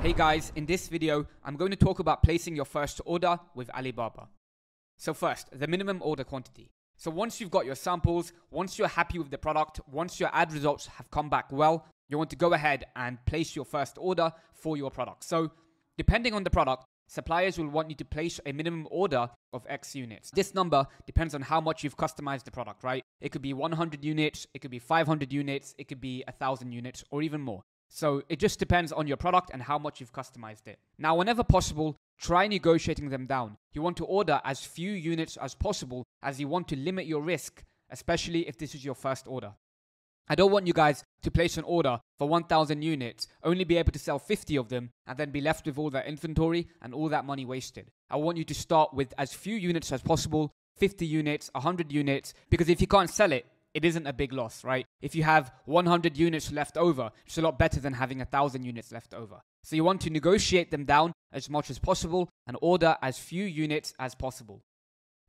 Hey guys, in this video, I'm going to talk about placing your first order with Alibaba. So first, the minimum order quantity. So once you've got your samples, once you're happy with the product, once your ad results have come back well, you want to go ahead and place your first order for your product. So depending on the product, suppliers will want you to place a minimum order of X units. This number depends on how much you've customized the product, right? It could be 100 units, it could be 500 units, it could be 1,000 units, or even more. So it just depends on your product and how much you've customized it. Now, whenever possible, try negotiating them down. You want to order as few units as possible as you want to limit your risk, especially if this is your first order. I don't want you guys to place an order for 1,000 units, only be able to sell 50 of them, and then be left with all that inventory and all that money wasted. I want you to start with as few units as possible, 50 units, 100 units, because if you can't sell it, it isn't a big loss, right? If you have 100 units left over, it's a lot better than having 1,000 units left over. So you want to negotiate them down as much as possible and order as few units as possible.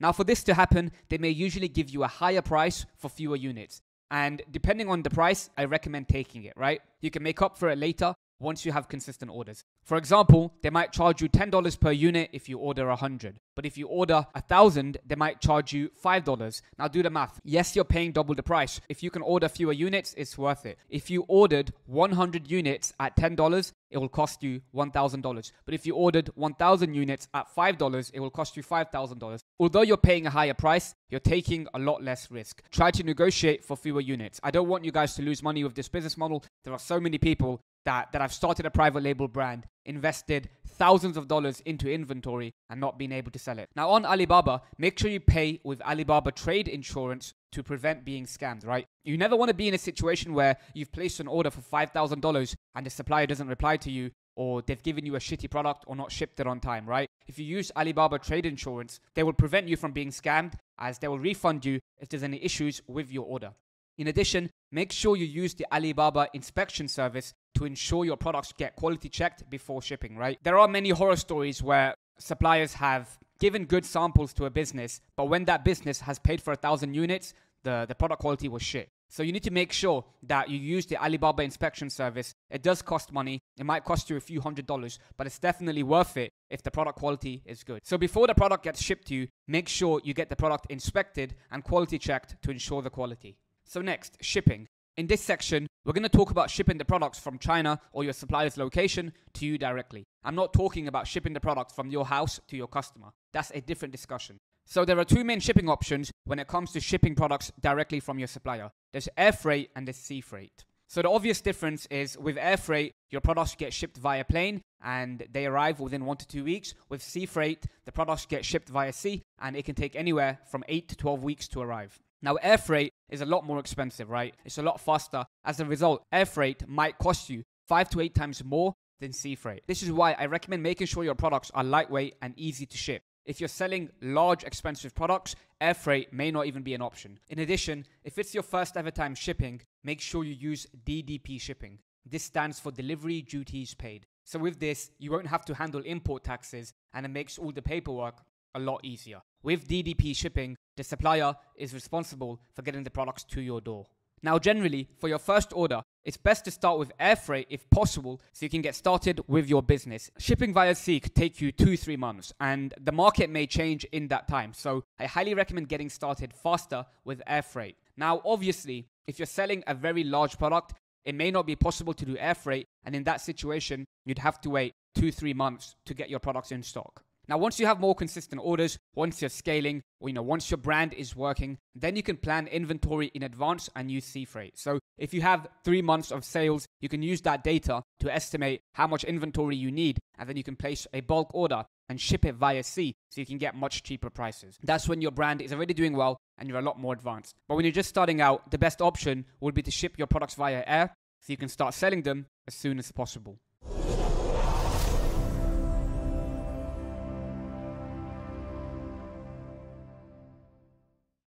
Now, for this to happen, they may usually give you a higher price for fewer units. And depending on the price, I recommend taking it, right? You can make up for it later once you have consistent orders. For example, they might charge you $10 per unit if you order 100. But if you order 1,000, they might charge you $5. Now do the math. Yes, you're paying double the price. If you can order fewer units, it's worth it. If you ordered 100 units at $10, it will cost you $1,000. But if you ordered 1,000 units at $5, it will cost you $5,000. Although you're paying a higher price, you're taking a lot less risk. Try to negotiate for fewer units. I don't want you guys to lose money with this business model. There are so many people that have started a private label brand, invested thousands of dollars into inventory and not been able to sell it. Now on Alibaba, make sure you pay with Alibaba trade insurance to prevent being scammed, right? You never want to be in a situation where you've placed an order for $5,000 and the supplier doesn't reply to you, or they've given you a shitty product or not shipped it on time, right? If you use Alibaba trade insurance, they will prevent you from being scammed, as they will refund you if there's any issues with your order. In addition, make sure you use the Alibaba inspection service to ensure your products get quality checked before shipping, right? There are many horror stories where suppliers have given good samples to a business, but when that business has paid for 1,000 units, the product quality was shit. So you need to make sure that you use the Alibaba inspection service. It does cost money. It might cost you a few $100s, but it's definitely worth it if the product quality is good. So before the product gets shipped to you, make sure you get the product inspected and quality checked to ensure the quality. So next, shipping. In this section, we're going to talk about shipping the products from China or your supplier's location to you directly. I'm not talking about shipping the product from your house to your customer. That's a different discussion. So there are two main shipping options when it comes to shipping products directly from your supplier. There's air freight and there's sea freight. So the obvious difference is with air freight, your products get shipped via plane and they arrive within 1 to 2 weeks. With sea freight, the products get shipped via sea and it can take anywhere from 8 to 12 weeks to arrive. Now, air freight is a lot more expensive, right? It's a lot faster. As a result, air freight might cost you 5 to 8 times more than sea freight. This is why I recommend making sure your products are lightweight and easy to ship. If you're selling large, expensive products, air freight may not even be an option. In addition, if it's your first ever time shipping, make sure you use DDP shipping. This stands for Delivery Duties Paid. So with this, you won't have to handle import taxes and it makes all the paperwork a lot easier. With DDP shipping, the supplier is responsible for getting the products to your door. Now, generally, for your first order, it's best to start with air freight if possible so you can get started with your business. Shipping via sea could take you 2-3 months and the market may change in that time. So I highly recommend getting started faster with air freight. Now, obviously, if you're selling a very large product, it may not be possible to do air freight. And in that situation, you'd have to wait 2-3 months to get your products in stock. Now, once you have more consistent orders, once you're scaling, or once your brand is working, then you can plan inventory in advance and use sea freight. So if you have 3 months of sales, you can use that data to estimate how much inventory you need, and then you can place a bulk order and ship it via sea so you can get much cheaper prices. That's when your brand is already doing well and you're a lot more advanced. But when you're just starting out, the best option would be to ship your products via air so you can start selling them as soon as possible.